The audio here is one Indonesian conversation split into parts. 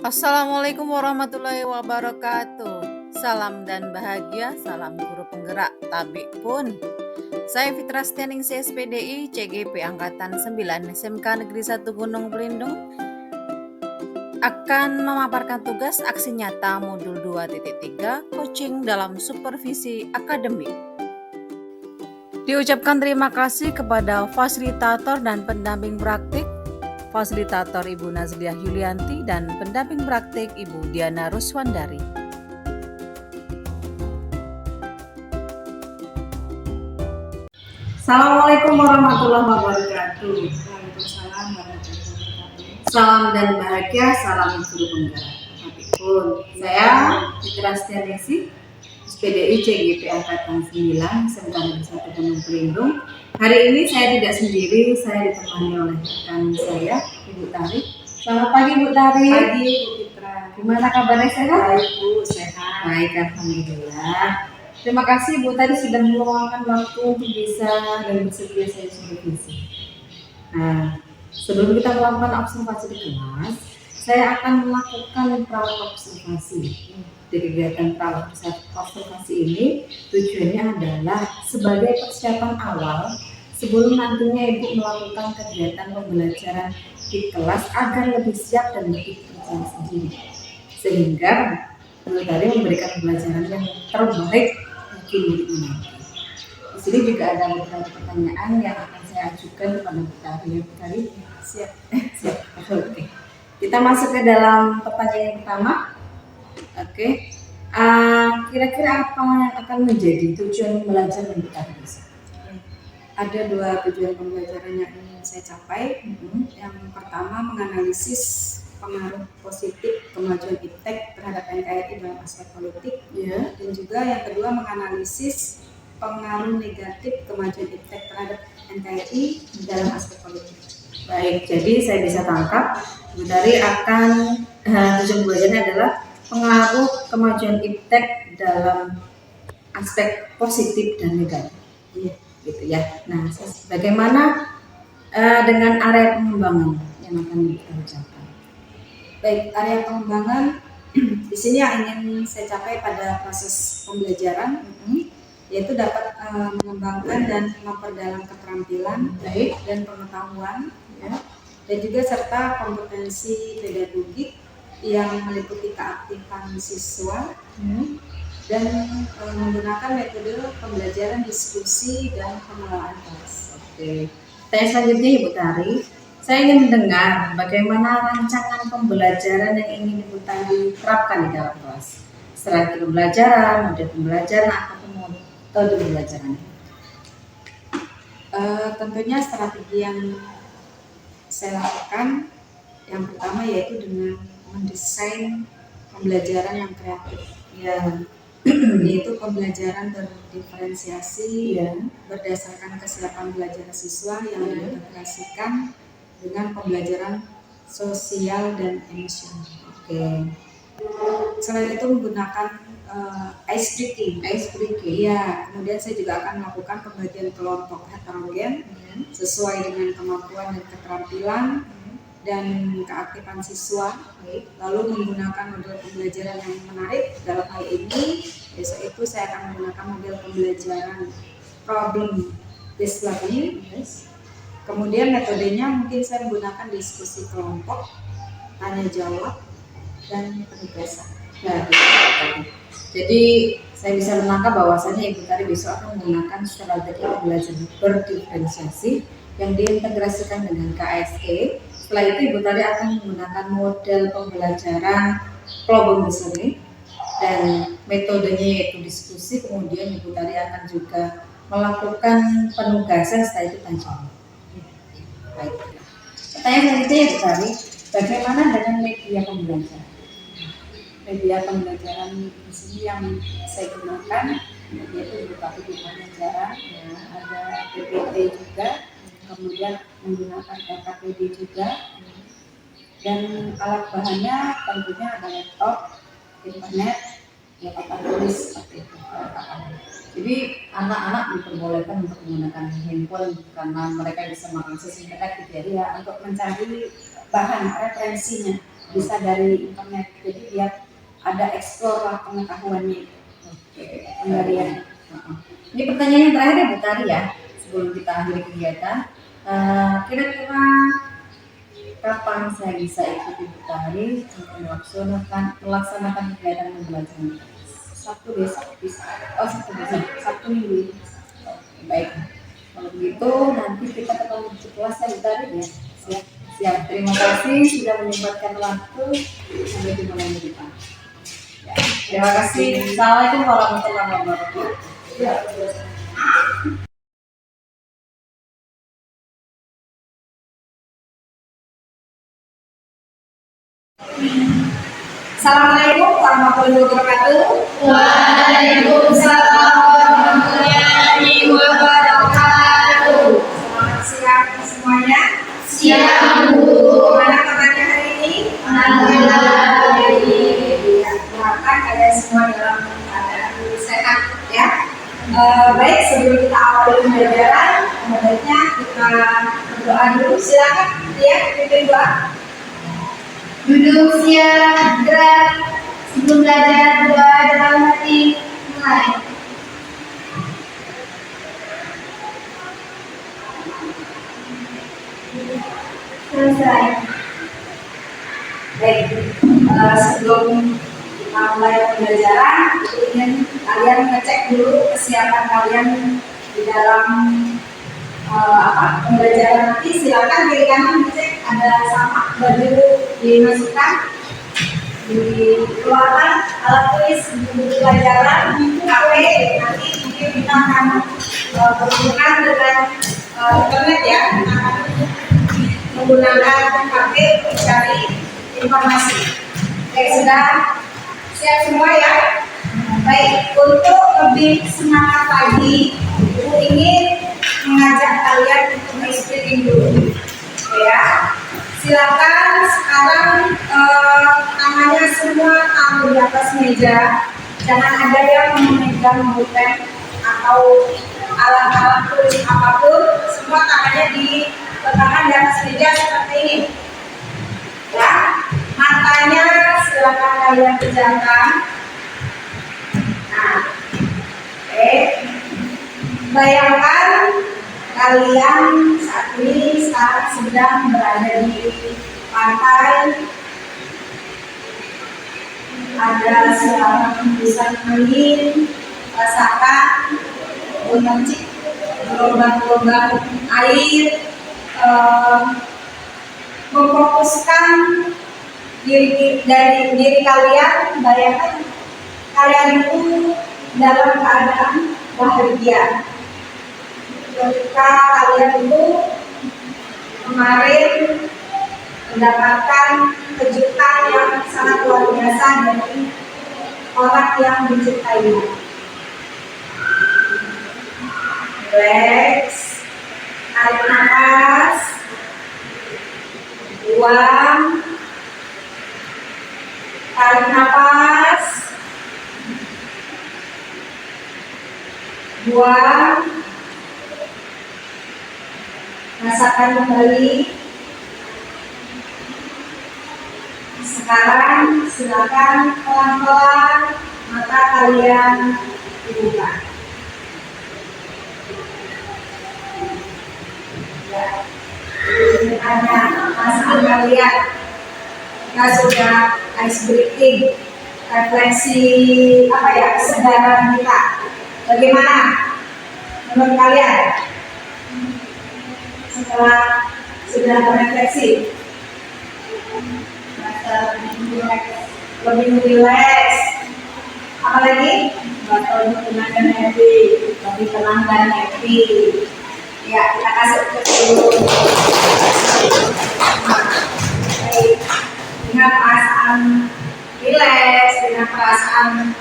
Assalamualaikum warahmatullahi wabarakatuh. Salam dan bahagia, salam guru penggerak Tabik pun. Saya Fitra Stianingsih SPDI CGP Angkatan 9 SMK Negeri 1 Gunung Pelindung akan memaparkan tugas aksi nyata modul 2.3 coaching dalam supervisi akademik. Diucapkan terima kasih kepada fasilitator dan pendamping praktik, fasilitator Ibu Nazliah Yulianti dan pendamping praktik Ibu Diana Ruswandari. Assalamualaikum warahmatullahi wabarakatuh. Waalaikumsalam warahmatullahi wabarakatuh. Salam dan bahagia, salam guru penggerak. Apapun, saya Fitra Stianingsih SPDI CGP Angkatan 9 SMK Negeri 1 Gunung Pelindung. Hari ini saya tidak sendiri, saya ditemani oleh rekan saya, Ibu Tari. Selamat pagi Bu Tari. Pagi Bu Fitra. Gimana kabarnya, sehat? Baik Bu, sehat. Baik, alhamdulillah. Terima kasih Bu tadi sudah meluangkan waktu untuk bisa dan bersedia saya supervisi. Nah, sebelum kita melakukan observasi di kelas, saya akan melakukan pra-observasi. Di kegiatan pra-observasi ini tujuannya adalah sebagai persiapan awal sebelum nantinya Ibu melakukan kegiatan pembelajaran di kelas agar lebih siap dan lebih percaya sendiri. Sehingga Bu tadi memberikan pembelajaran yang terbaik bagi muridnya nanti. Di sini juga ada beberapa pertanyaan yang akan saya ajukan kepada Bu Tari. Bu Tari siap? Siap. Oke. Kita masuk ke dalam pertanyaan yang pertama. Oke. Kira-kira apa yang akan menjadi tujuan pembelajaran Bu Tari? Ada dua tujuan pembelajaran yang ingin saya capai. Yang pertama menganalisis pengaruh positif kemajuan iptek terhadap NKRI dalam aspek politik, dan juga yang kedua menganalisis pengaruh negatif kemajuan iptek terhadap NKRI dalam aspek politik. Baik, jadi saya bisa tangkap Bu Tari akan tujuan pembelajarannya adalah pengaruh kemajuan iptek dalam aspek positif dan negatif, gitu ya. Nah, bagaimana dengan area pengembangan yang akan kita capai? Baik, area pengembangan di sini yang ingin saya capai pada proses pembelajaran yaitu dapat mengembangkan dan memperdalam keterampilan dan pengetahuan, dan juga serta kompetensi pedagogik yang meliputi keaktifan siswa dan menggunakan metode pembelajaran diskusi dan pengelolaan kelas. Oke. Tanya selanjutnya Ibu Tari, saya ingin mendengar bagaimana rancangan pembelajaran yang ingin Ibu Tari terapkan di dalam kelas. Strategi pembelajaran, model pembelajaran, atau metode pembelajaran. Tentunya strategi yang saya lakukan yang pertama yaitu dengan mendesain pembelajaran yang kreatif, yaitu pembelajaran berdiferensiasi berdasarkan kesiapan belajar siswa yang diintegrasikan dengan pembelajaran sosial dan emosional. Oke. Selain itu menggunakan ice breaking. Ya, kemudian saya juga akan melakukan pembagian kelompok heterogen sesuai dengan kemampuan dan keterampilan dan keaktifan siswa. Lalu menggunakan model pembelajaran yang menarik dalam hal ini, yaitu saya akan menggunakan model pembelajaran problem based learning. Kemudian metodenya mungkin saya menggunakan diskusi kelompok, tanya jawab, dan penugasan. Jadi saya bisa menangkap bahwasannya Ibu Tari besok akan menggunakan strategi pembelajaran berdiferensiasi yang diintegrasikan dengan KSE. Setelah itu Ibu Tari akan menggunakan model pembelajaran problem listening dan metodenya yaitu diskusi. Kemudian Ibu Tari akan juga melakukan penugasan, setelah itu tanya jawab. Baik. Pertanyaan selanjutnya Ibu Tari, bagaimana dengan media pembelajaran? Media pembelajaran di sini yang saya gunakan yaitu berupa video pembelajaran, ada PPT juga, kemudian menggunakan LKPD juga, dan alat bahannya tentunya ada laptop, internet, papan tulis seperti itu. Jadi anak-anak diperbolehkan untuk menggunakan handphone karena mereka bisa mengakses internet gitu ya, untuk mencari bahan referensinya. bisa dari internet. Jadi biar ada eksplor lah pengetahuannya. Oke. Penggalian. Ini pertanyaan yang terakhir ya Bu Tari ya, sebelum kita akhiri kegiatan. Kira-kira kapan saya bisa ikuti Bu Tari untuk melaksanakan kegiatan pembelajaran? Sabtu besok bisa. Oh, Sabtu besok. Sabtu minggu ini. Oke, baik. Kalau begitu nanti kita ketemu di kelas ya Bu Tari ya. Siap. Siap. Terima kasih sudah menyempatkan waktu. Sampai jumpa lagi di depan. Ya, terima kasih. Assalamualaikum warahmatullahi wabarakatuh. Ya. Assalamualaikum warahmatullahi wabarakatuh. Waalaikumsalam warahmatullahi wabarakatuh. Selamat siang semuanya. Siang Bu. Gimana kabarnya hari ini? Alhamdulillah baik. Ya, doakan kalian semua dalam keadaan sehat ya. Baik, sebelum kita awali pembelajaran, baiknya kita berdoa dulu. Silakan ya, pimpin doa. Duduk siap gerak. Sebelum belajar doa dalam hati. Mulai. Selesai. Baik, sebelum kita mulai pembelajaran, ingin kalian ngecek dulu kesiapan kalian di dalam pembelajaran nanti. Silakan kiri kanan dicek ada sama baju dimasukkan, dikeluarkan alat tulis untuk pelajaran HP. Nanti mungkin kita akan berhubungan dengan internet ya. Kita akan menggunakan HP untuk cari informasi. Baik, sudah siap semua ya? Baik, untuk lebih semangat lagi, Ibu ingin mengajak kalian untuk speaking dulu. Ya, silakan sekarang tangannya semua taruh di atas meja. Jangan ada yang memegang pulpen atau alat-alat tulis apapun. Semua tangannya diletakkan di atas meja seperti ini. Ya, matanya silakan kalian pejamkan. Nah, oke. Bayangkan kalian saat ini sekarang sedang berada di pantai. Ada suara hembusan angin, rasakan memercik gelombang-gelombang air. Memfokuskan diri kalian. Bayangkan kalian itu dalam keadaan bahagia ketika kalian itu kemarin mendapatkan kejutan yang sangat luar biasa dari orang yang dicintai. Relax, tarik nafas, buang, tarik nafas, buang, rasakan kembali. Sekarang silakan pelan-pelan mata kalian dibuka. Ya. Hanya masih kalian kita sudah ice breathing, refleksi kesadaran kita. Bagaimana menurut kalian setelah sudah merefleksi? Lebih rileks. Apalagi lebih tenang dan happy, lebih tenang dan happy. Ya, kita kasih dulu. Baik, dengan perasaan rileks, dengan perasaan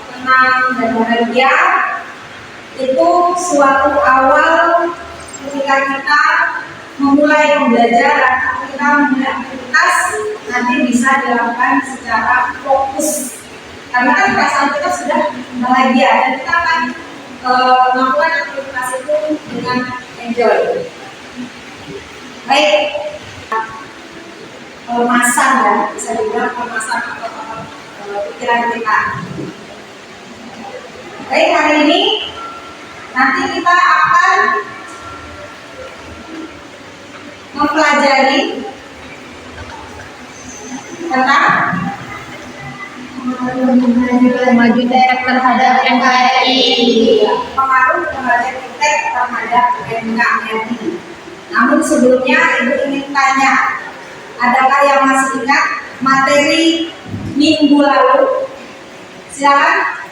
tenang dan bahagia, itu suatu awal ketika kita memulai pembelajaran atau kita memulai aktivitas nanti bisa dilakukan secara fokus. Karena kan perasaan kita sudah bahagia dan kita akan melakukan aktivitas itu dengan enjoy. Baik, pemasan ya, bisa dibilang pemasan atau pikiran kita. Baik, hari ini nanti kita akan mempelajari tentang Maju daerah terhadap NKRI. pengaruh pembelajaran iptek terhadap NKRI. Namun sebelumnya Ibu ingin tanya, adakah yang masih ingat materi minggu lalu? Silakan.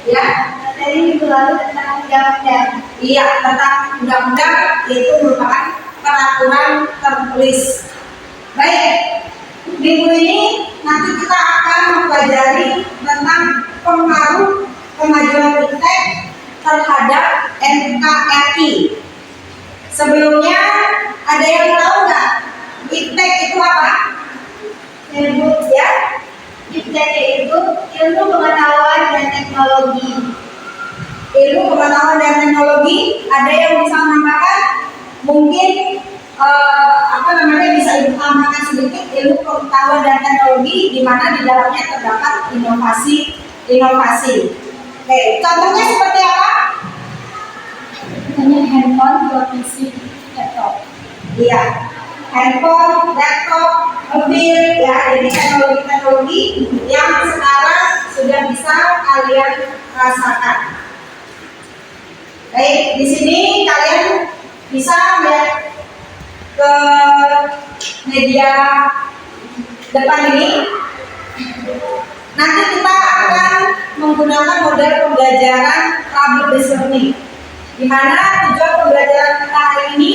Ya, Materi minggu lalu tentang undang-undang. iya, tentang undang-undang, yaitu merupakan peraturan tertulis. Baik, minggu ini nanti kita akan mempelajari tentang pengaruh kemajuan iptek terhadap NKRI. Sebelumnya, ada yang tahu nggak iptek itu apa? Ilmu Ya, iptek itu ilmu pengetahuan dan teknologi. ilmu pengetahuan dan teknologi. Ada yang bisa menambahkan? Mungkin bisa Ibu tambahkan sedikit, ilmu pengetahuan dan teknologi di mana di dalamnya terdapat inovasi. Oke, contohnya seperti apa? Misalnya handphone, televisi, laptop. Iya, handphone, laptop, mobil, ya, jadi teknologi-teknologi yang sekarang sudah bisa kalian rasakan. Baik, di sini kalian bisa lihat ke media depan ini. Nanti kita akan menggunakan model pembelajaran public learning, di mana tujuan pembelajaran kita hari ini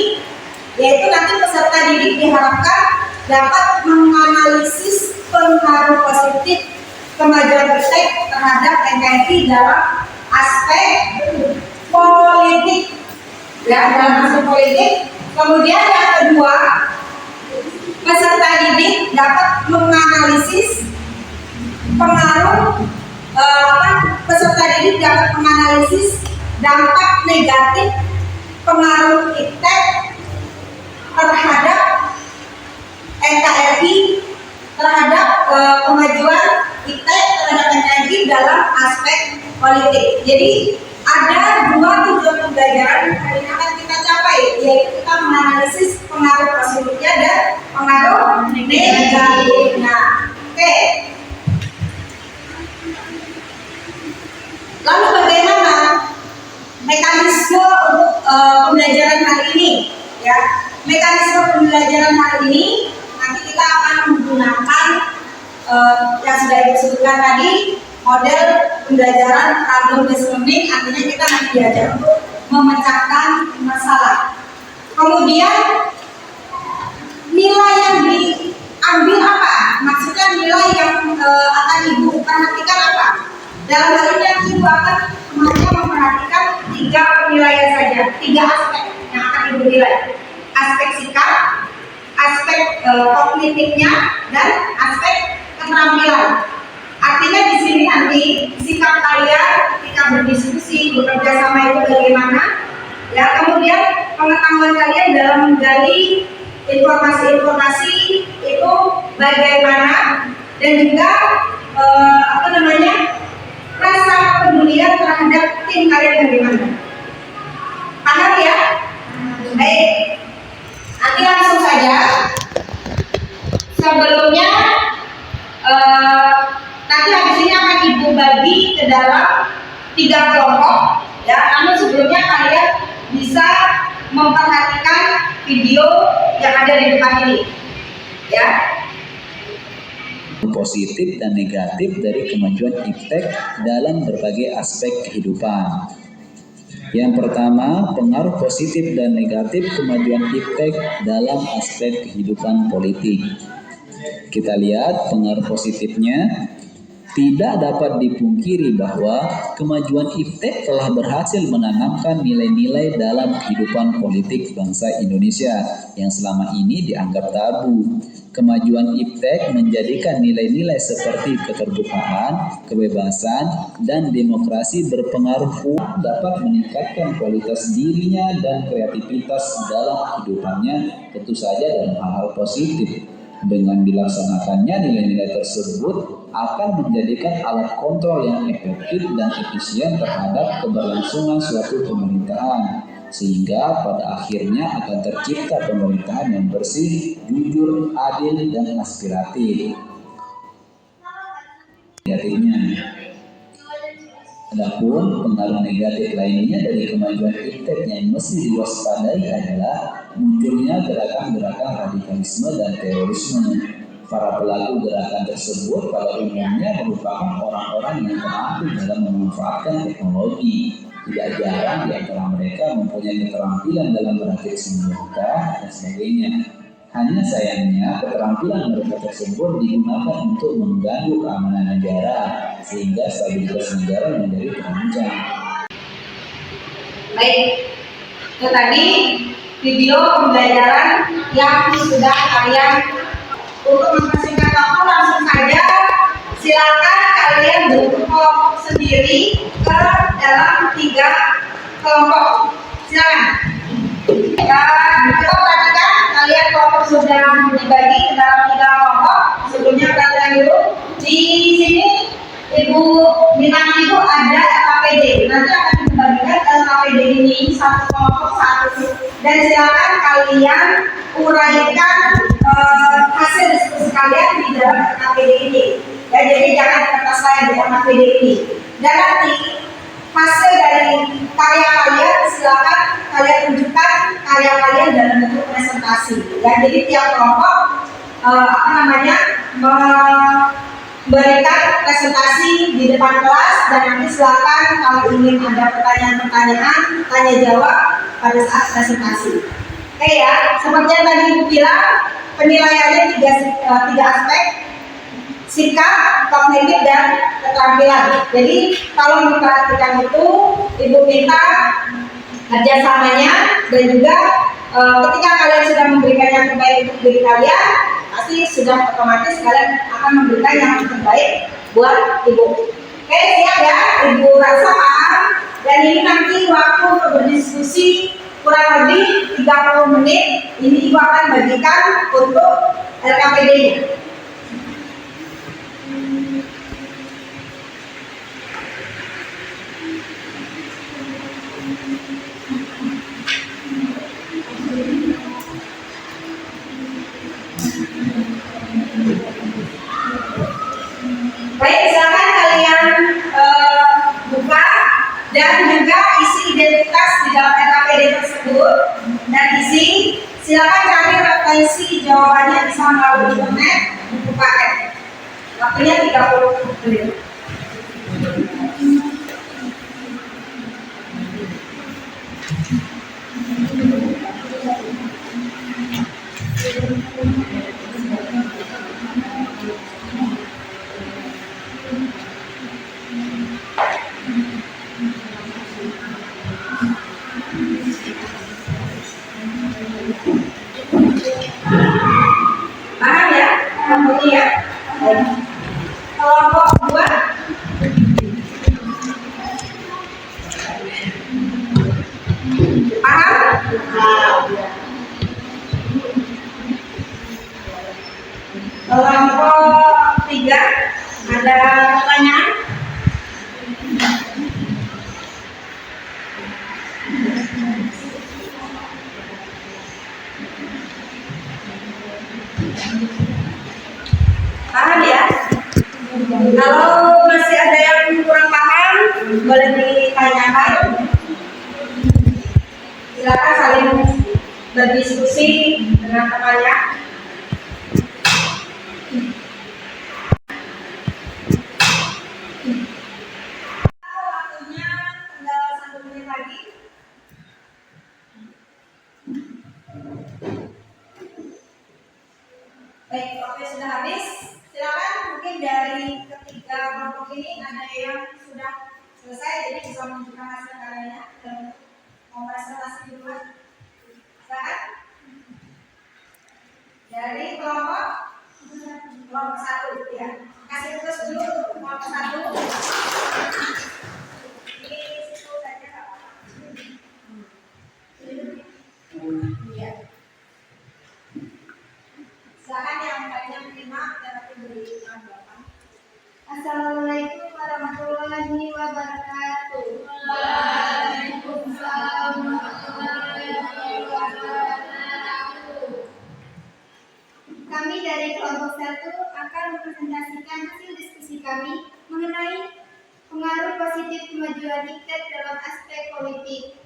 yaitu nanti peserta didik diharapkan dapat menganalisis pengaruh positif kemajuan iptek terhadap NKRI dalam aspek politik, ya, dalam aspek politik. Kemudian yang kedua, peserta didik dapat menganalisis pengaruh peserta didik dapat menganalisis dampak negatif pengaruh iptek terhadap NKRI, terhadap kemajuan iptek terhadap NKRI dalam aspek politik. Jadi ada dua tujuan pembelajaran yang hari ini akan kita capai, yaitu kita menganalisis pengaruh positifnya dan pengaruh negatifnya. Oke. Lalu bagaimana mekanisme untuk pembelajaran hari ini? Ya, mekanisme pembelajaran hari ini nanti kita akan menggunakan yang sudah disebutkan tadi, model pembelajaran problem based learning. Artinya kita nanti diajar untuk memecahkan masalah. Kemudian nilai yang diambil apa? Maksudnya nilai yang akan Ibu perhatikan apa? Dalam hal ini yang Ibu akan hanya memperhatikan 3 penilaian saja, 3 aspek yang akan Ibu nilai: aspek sikap, aspek kognitifnya, dan aspek keterampilan. Artinya di sini nanti sikap kalian ketika berdiskusi, bekerja sama itu bagaimana, ya. Kemudian pengetahuan kalian dalam menggali informasi-informasi itu bagaimana, dan juga rasa kepedulian terhadap tim kalian bagaimana. Paham ya? Baik, nanti langsung saja. Sebelumnya nanti habis ini akan Ibu bagi ke dalam 3 kelompok, ya. Namun sebelumnya kalian bisa memperhatikan video yang ada di depan ini, ya. Positif dan negatif dari kemajuan iptek dalam berbagai aspek kehidupan. Yang pertama, pengaruh positif dan negatif kemajuan iptek dalam aspek kehidupan politik. Kita lihat pengaruh positifnya. Tidak dapat dipungkiri bahwa kemajuan iptek telah berhasil menanamkan nilai-nilai dalam kehidupan politik bangsa Indonesia yang selama ini dianggap tabu. Kemajuan iptek menjadikan nilai-nilai seperti keterbukaan, kebebasan, dan demokrasi berpengaruh kuat dapat meningkatkan kualitas dirinya dan kreativitas dalam kehidupannya, tentu saja dalam hal-hal positif. Dengan dilaksanakannya nilai-nilai tersebut akan menjadikan alat kontrol yang efektif dan efisien terhadap keberlangsungan suatu pemerintahan, sehingga pada akhirnya akan tercipta pemerintahan yang bersih, jujur, adil, dan aspiratif. Negatifnya, adapun pengaruh negatif lainnya dari kemajuan iptek yang mesti diwaspadai adalah munculnya gerakan-gerakan radikalisme dan terorisme. Para pelaku gerakan tersebut pada umumnya merupakan orang-orang yang terampil dalam memanfaatkan teknologi. Tidak jarang di antara mereka mempunyai keterampilan dalam merakit senjata dan sebagainya. Hanya sayangnya keterampilan mereka tersebut digunakan untuk mengganggu keamanan negara, sehingga stabilitas negara menjadi terancam. Baik, itu tadi video pembelajaran yang sudah kalian. Untuk mempersingkat waktu langsung saja, silakan kalian berkelompok sendiri ke dalam 3 kelompok. Silakan. Dan coba perhatikan, kalian kelompok sudah dibagi ke dalam 3 kelompok. Sebelumnya perhatikan dulu. Di sini Ibu bintang Ibu ada LKPD. Nanti akan dibagikan LKPD ini satu kelompok satu. Dan silakan kalian uraikan hasil diskusi kalian di dalam LKPD ini. Ya, jadi jangan kertas lain di LKPD ini. Dan nanti hasil dari karya kalian silakan kalian tunjukkan karya kalian dalam bentuk presentasi. Ya, jadi tiap kelompok memberikan presentasi di depan kelas, dan nanti silakan kalau ingin ada pertanyaan-pertanyaan tanya jawab pada saat presentasi. Oke ya, seperti yang tadi Ibu bilang, penilaiannya 3 aspek: sikap, kognitif, dan keterampilan. Jadi kalau diperhatikan itu, Ibu minta kerjasamanya, dan juga ketika kalian sudah memberikan yang terbaik untuk diri kalian, pasti sudah otomatis kalian akan memberikan yang terbaik buat Ibu. Oke, siap ya? Ibu rasa paham? Dan ini nanti waktu untuk berdiskusi kurang lebih 30 menit. Ini Ibu akan bagikan untuk LKPD-nya. Baik, silakan kalian buka dan juga isi identitas di dalam LKPD tersebut, dan isi silakan cari referensi jawabannya bisa melalui internet, buku paket. Waktunya 30 menit. Paham ya? Kelompok ya? Kelompok 2. Paham? Kelompok 3, ada pertanyaan? Paham ya? Kalau masih ada yang kurang paham, boleh ditanyakan. Silakan saling berdiskusi dengan temannya. Waktunya tinggal 1 menit lagi. Baik, waktu sudah habis. Silakan, mungkin dari ketiga kelompok ini ada yang sudah selesai, jadi bisa menunjukkan hasil karyanya dan presentasi dulu. Silakan. Dari kelompok kami mengenai pengaruh positif kemajuan IPTEK dalam aspek politik.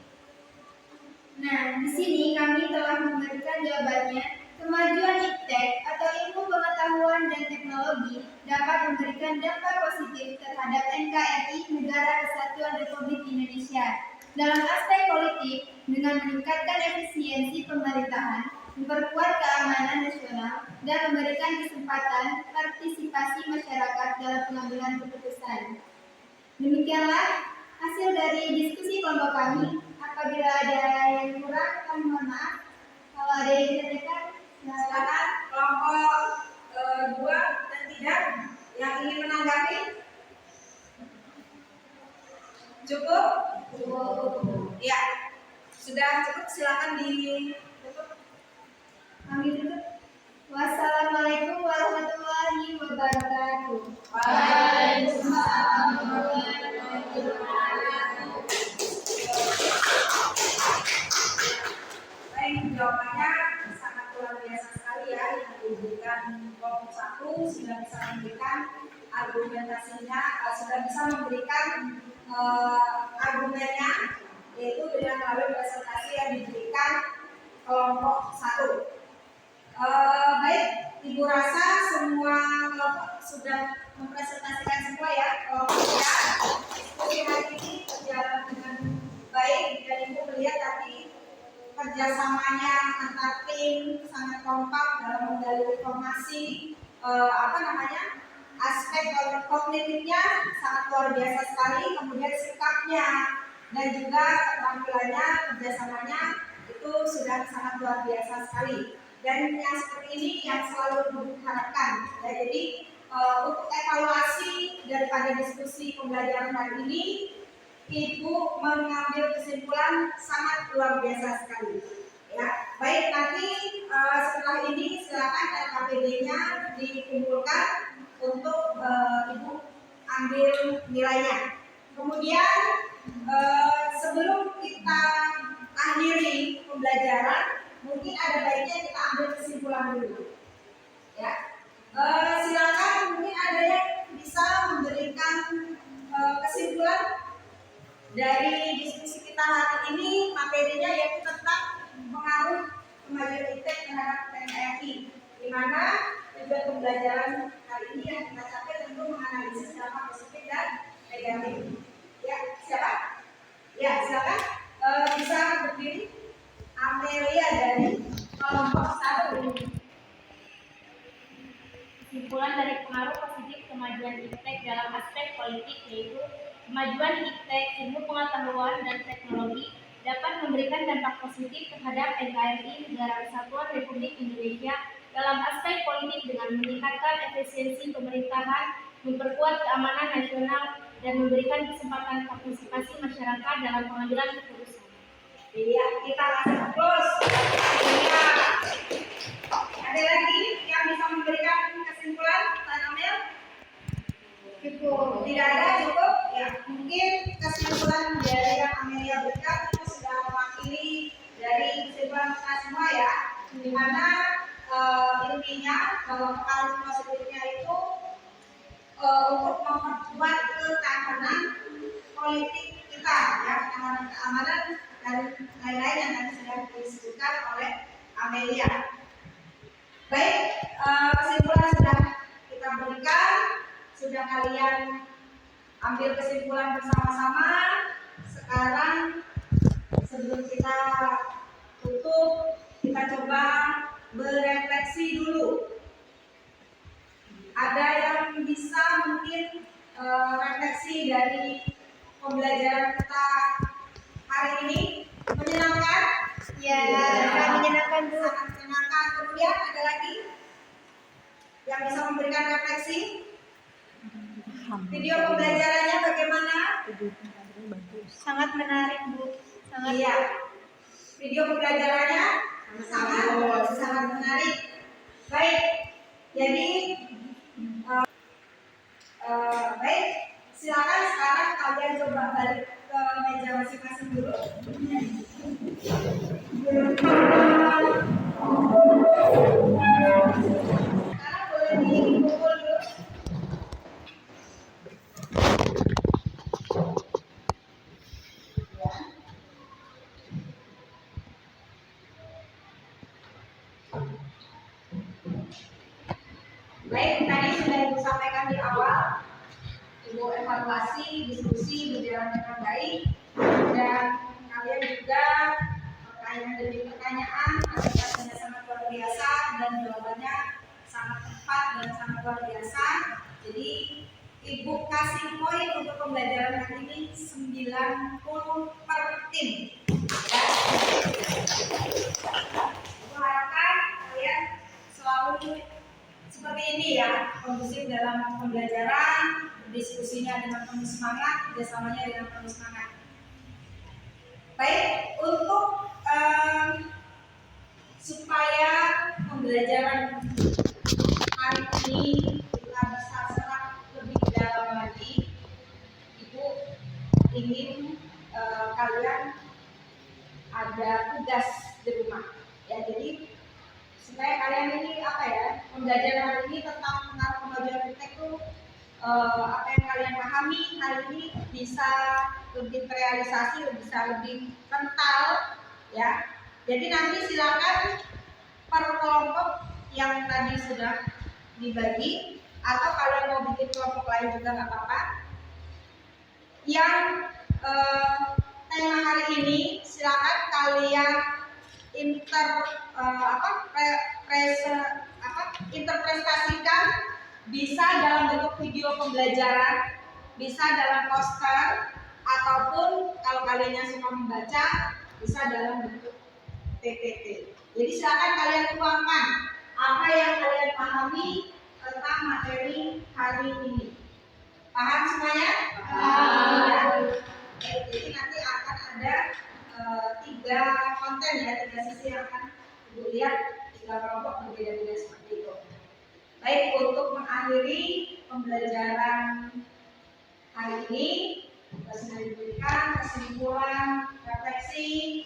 Nah, di sini kami telah memberikan jawabannya. Kemajuan IPTEK atau ilmu pengetahuan dan teknologi dapat memberikan dampak positif terhadap NKRI Negara Kesatuan Republik Indonesia dalam aspek politik dengan meningkatkan efisiensi pemerintahan, memperkuat keamanan nasional, dan memberikan kesempatan partisipasi masyarakat dalam pengambilan keputusan. Demikianlah hasil dari diskusi kelompok kami. Apabila ada yang kurang, kami mohon maaf. Kalau ada yang ditanyakan, Silakan kelompok 2 dan 3 yang ingin menanggapi. Cukup? Ya, sudah cukup. Silakan ditutup. kami tutup. Wassalamualaikum warahmatullahi wabarakatuh. Waalaikumsalam warahmatullahi wabarakatuh. Baik, jawabannya sangat luar biasa sekali ya yang diberikan kelompok 1 sudah bisa memberikan argumentasinya, sudah bisa memberikan argumennya, yaitu dengan melalui presentasi yang diberikan kelompok 1. Baik, Ibu rasa semua kelompok sudah mempresentasikan semua ya kelompok 3. Diskusi hari ini berjalan dengan baik dan Ibu melihat tadi kerjasamanya antar tim sangat kompak dalam menggali informasi, aspek kognitifnya sangat luar biasa sekali, kemudian sikapnya dan juga keterampilannya, kerjasamanya itu sudah sangat luar biasa sekali. Dan yang seperti ini yang selalu diharapkan. Ya, jadi untuk evaluasi daripada diskusi pembelajaran hari ini, Ibu mengambil kesimpulan sangat luar biasa sekali. Ya, baik, nanti setelah ini silakan LKPD-nya dikumpulkan untuk Ibu ambil nilainya. Kemudian sebelum kita akhiri pembelajaran, mungkin ada baiknya kita ambil kesimpulan dulu. Ya, silakan mungkin ada yang bisa memberikan kesimpulan dari diskusi kita hari ini. Materinya yaitu tentang pengaruh kemajuan IPTEK terhadap NKRI, di mana tujuan pembelajaran hari ini yang kita capai tentu menganalisis dampak positif dan negatif. Ya, siapa? Ya, silakan bisa berdiri. Amelia dari kelompok 1. Kesimpulan dari pengaruh positif kemajuan IPTEK dalam aspek politik yaitu kemajuan IPTEK, ilmu pengetahuan dan teknologi dapat memberikan dampak positif terhadap NKRI Negara Kesatuan Republik Indonesia dalam aspek politik dengan meningkatkan efisiensi pemerintahan, memperkuat keamanan nasional, dan memberikan kesempatan partisipasi masyarakat dalam pengambilan keputusan. Iya, kita kasih aplaus. Iya. Ada lagi yang bisa memberikan kesimpulan, Pak Amel? Cukup. Tidak ada, cukup. Ya, mungkin kesimpulan dari yang Amelia berikan itu sudah mewakili dari kesimpulan kita semua ya, di mana intinya bahwa pengaruh positifnya itu untuk memperkuat ketahanan politik kita, ya, keamanan dan lain-lain yang tadi sudah disebutkan oleh Amelia. Baik, kesimpulan sudah kita berikan, sudah kalian ambil kesimpulan bersama-sama. Sekarang sebelum kita tutup, kita coba berefleksi dulu. Ada yang bisa mungkin refleksi dari pembelajaran kita hari ini? Menyenangkan? Ya, sangat menyenangkan Bu. Sangat menyenangkan. Kemudian ada lagi yang bisa memberikan refleksi? Video pembelajarannya bagaimana? Sangat menarik Bu. Sangat. Iya. Video pembelajarannya sangat menarik. Baik. Jadi baik. Silakan sekarang kalian coba balik ke meja masing-masing dulu. Sekarang boleh dikumpul dulu. Baik, tadi sudah Ibu sampaikan di awal, Ibu evaluasi, diskusi berjalan dengan baik, dan kalian juga pertanyaan demi pertanyaan, pertanyaannya sangat luar biasa dan jawabannya sangat tepat dan sangat luar biasa. Jadi Ibu kasih poin untuk pembelajaran hari ini 90 per tim. Ya. Ibu harapkan kalian selalu seperti ini ya, kondusif dalam pembelajaran, diskusinya dengan penuh semangat, kerjasamanya dengan penuh semangat. Baik, untuk supaya pembelajaran hari ini kita bisa serap lebih dalam lagi, Ibu ingin kalian ada tugas di rumah. Ya, jadi supaya kalian ini pembelajaran hari ini tentang pengaruh kemajuan iptek itu apa yang kalian pahami hari ini bisa lebih terrealisasi, bisa lebih kental ya. Jadi nanti silakan per kelompok yang tadi sudah dibagi, atau kalian mau bikin kelompok lain juga nggak apa-apa. Yang tema hari ini silakan kalian interpretasikan, bisa dalam bentuk video pembelajaran, bisa dalam poster, ataupun kalau kalian yang suka membaca bisa dalam bentuk PPT. Jadi silakan kalian tuangkan apa yang kalian pahami tentang materi hari ini. Paham semuanya? Paham. Jadi nanti akan ada 3 konten ya, 3 sesi yang akan Ibu lihat, 3 kelompok berbeda-beda seperti itu. Baik, untuk mengakhiri pembelajaran hari ini, sudah diberikan kesimpulan, refleksi.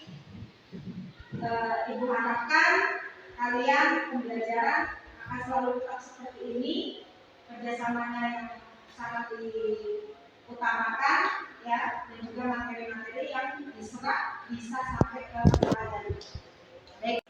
Ibu harapkan kalian pembelajaran akan selalu tetap seperti ini, kerjasamanya yang sangat diutamakan ya, dan juga materi-materi yang diserap bisa sampai ke pelajaran. Baik.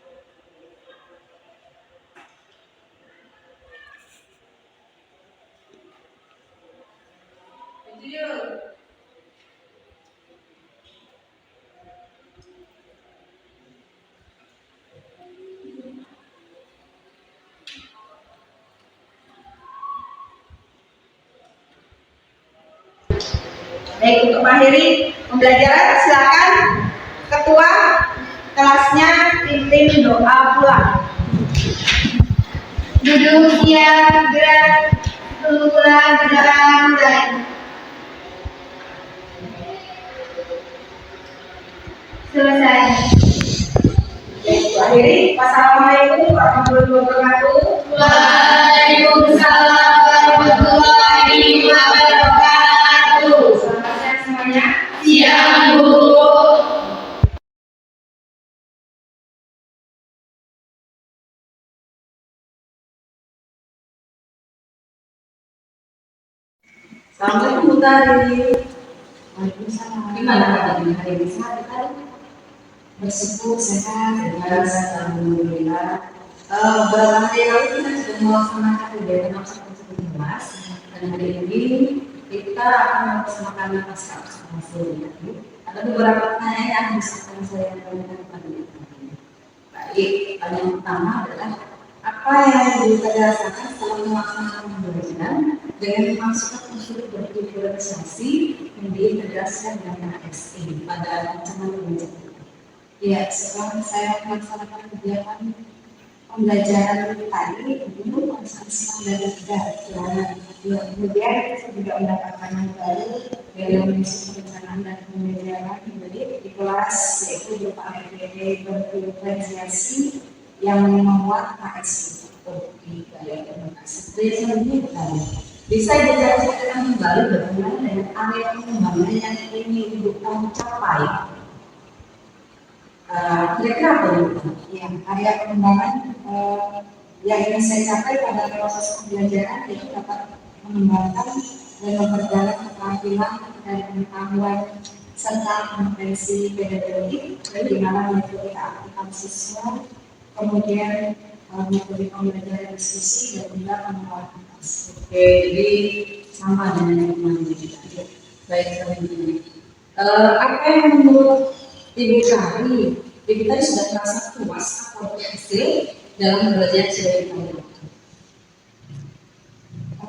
Baik, untuk mengakhiri pembelajaran silakan ketua kelasnya pimpin doa pulang. Duduk siap, gerak, pulang berdoa mulai. Selesai. Baik, akhiri. Wassalamualaikum warahmatullahi wabarakatuh. Waalaikumsalam warahmatullahi wabarakatuh. Selamat siang semuanya. Siang, Bu. Assalamualaikum Bu Tari. Waalaikumsalam. Gimana kabarnya hari ini? Sehat Bu Tari? Bersyukur sehat, jelas, alhamdulillah. Beberapa hari lalu kita sudah melaksanakan kegiatan observasi kelas, dan hari ini kita akan melaksanakan pasca observasi. Ada beberapa pertanyaan yang bisa saya tanyakan kepada Ibu. Baik, yang pertama adalah apa yang kita rasakan setelah melaksanakan pembelajaran dengan memasukkan unsur berkulturalisasi yang diintegrasikan dengan ASE pada ancaman pembelajaran. Ya, setelah saya melaksanakan kegiatan pembelajaran tadi, dulu konsen dan juga kemudian saya juga mendapatkan yang baru dalam misi perencanaan dan pembelajaran di kelas, yaitu berupa metode berkulturalisasi yang memuat ASE di gaya komunikasi. Biasanya bisa dijelaskan kembali bagaimana dengan area pengembangan yang ingin Ibu capai. Kira-kira apa itu? Ya, area pengembangan yang ingin saya capai pada proses pembelajaran itu dapat mengembangkan dan memperdalam keterampilan dan pengetahuan serta kompetensi pedagogik di dalam metode keaktifan siswa, kemudian metode pembelajaran diskusi dan juga pengelolaan kelas. Oke, jadi sama dengan yang kemarin juga. Baik, selanjutnya. Apa yang menurut Ibu Kari, Ibu tadi sudah merasa puas atau berhasil dalam belajar sebagai guru?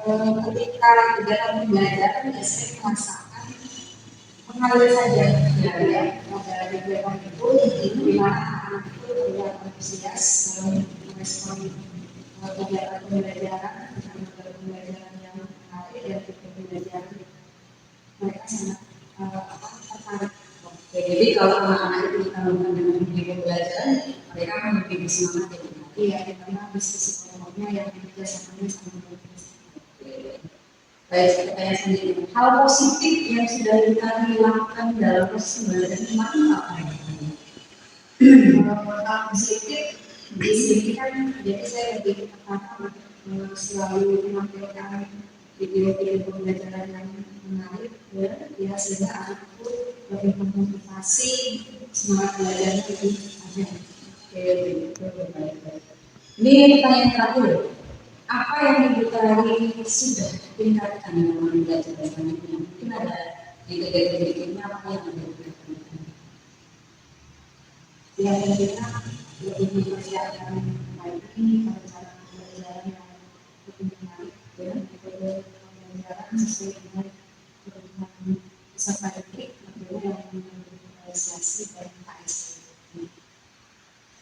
Ketika kegiatan pembelajaran saya merasakan mengalir saja ya pada kegiatan itu di mana anak-anak itu terlihat antusias dalam merespon kegiatan pembelajaran dengan metode pembelajaran yang menarik dan tipe pembelajaran mereka sangat tertarik. Oke, jadi kalau anak-anak itu ditanamkan dengan budaya pembelajaran, mereka akan lebih bersemangat ya. Iya, karena diskusi kelompoknya yang kerjasamanya sama bagus. Baik, saya tanya sendiri. Hal positif yang sudah kita lakukan dalam proses pembelajaran kemarin apa ya? Hal positif di sini kan jadi saya lebih tertarik selalu menampilkan video-video pembelajaran yang menarik ya sehingga anak itu lebih memotivasi semangat belajarnya lebih ada. Oke, ini pertanyaan terakhir. Apa yang Ibu Tari sudah tingkatkan dalam belajar selanjutnya? Mungkin ada di kegiatan berikutnya apa yang ada dilakukan? Yang kita lebih mempersiapkan lagi cara pembelajaran yang lebih menarik ya metode pembelajaran sesuai dengan kebutuhan peserta didik tentunya yang mempersiapkan dan KSP.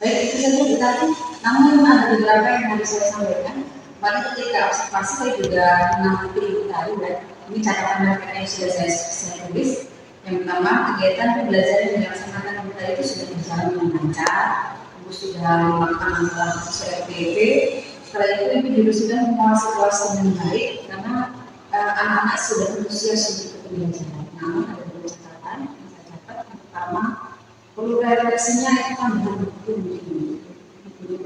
Baik, itu saja Bu Tari. Namun ada beberapa yang harus saya sampaikan. Pada ketika observasi saya juga mengamati Ibu Tari dan ini catatan mereka yang sudah saya tulis. Yang pertama, kegiatan pembelajaran yang dilaksanakan Ibu Tari itu sudah berjalan dengan lancar. Ibu sudah melakukan amalan sesuai PDP. Setelah itu Ibu juga sudah menguasai kelas dengan baik karena anak-anak sudah antusias untuk pembelajaran. Namun ada beberapa catatan yang saya catat. Yang pertama, perlu refleksinya itu tambahan buku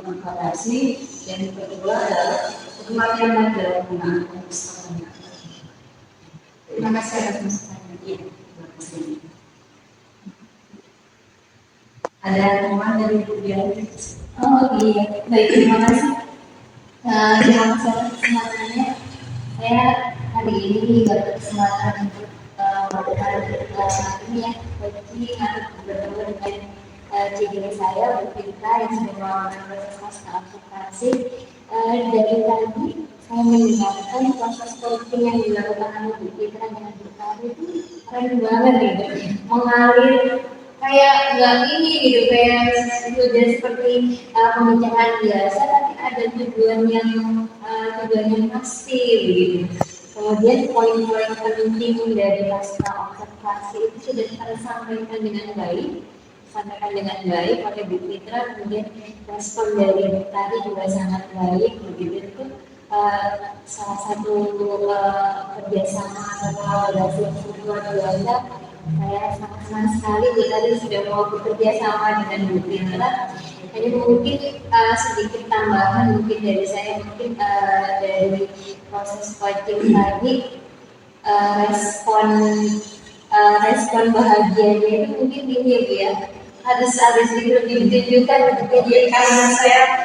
konsentrasi. Yang kedua adalah pelatihan dalam penggunaan komputer. Terima kasih atas masukannya. Terima kasih. Ada teman dari Bu Diani? Oh iya, baik, terima kasih. Terima kasih atas kesempatannya. Saya hari ini berkesempatan untuk melakukan kelas ini ya, bagi anak bertemu dengan cikgu saya, Bu Fitra, yang sudah melakukan proses pasca observasi. Dari tadi saya mendengarkan proses coaching yang dilakukan oleh Bu Fitra dengan Bu Tari itu keren banget gitu, mengalir kayak nggak ini gitu, kayak sudah seperti pembicaraan biasa tapi ada tujuan yang pasti gitu. Kemudian poin-poin penting dari pasca observasi itu sudah tersampaikan dengan baik oleh Bu Fitra. Kemudian respon dari Bu Tari juga sangat baik begitu. Itu salah satu kerjasama atau kolaborasi yang luar biasa. Saya sangat senang sekali Bu Tari sudah mau bekerja sama dengan Bu Fitra. Jadi mungkin sedikit tambahan mungkin dari saya, mungkin dari proses coaching tadi respon bahagianya itu mungkin ini ya Bu ya, harus lebih ditunjukkan ketika dia karena saya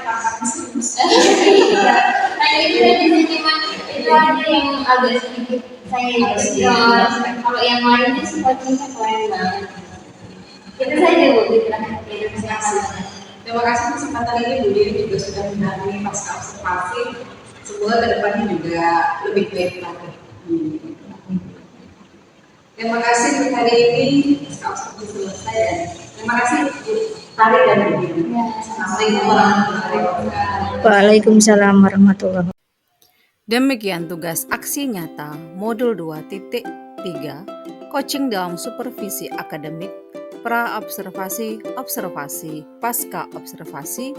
nah itu cuma itu aja yang agak sedikit saya kalau yang lainnya sepertinya keren banget. Itu saja Bu Fitra. Terima kasih kesempatan ini Bu Diani juga sudah mendampingi pasca observasi. Semoga kedepannya juga lebih baik lagi. Terima kasih untuk hari ini pasca observasi selesai dan terima kasih Bu Tari dan Bu Diani. Assalamualaikum warahmatullahi wabarakatuh. Waalaikumsalam warahmatullahi wabarakatuh. Demikian tugas aksi nyata modul 2.3 coaching dalam supervisi akademik pra-observasi, observasi, pasca observasi.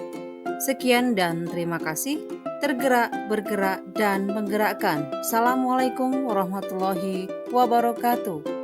Sekian dan terima kasih. Tergerak, bergerak, dan menggerakkan. Assalamualaikum warahmatullahi wabarakatuh.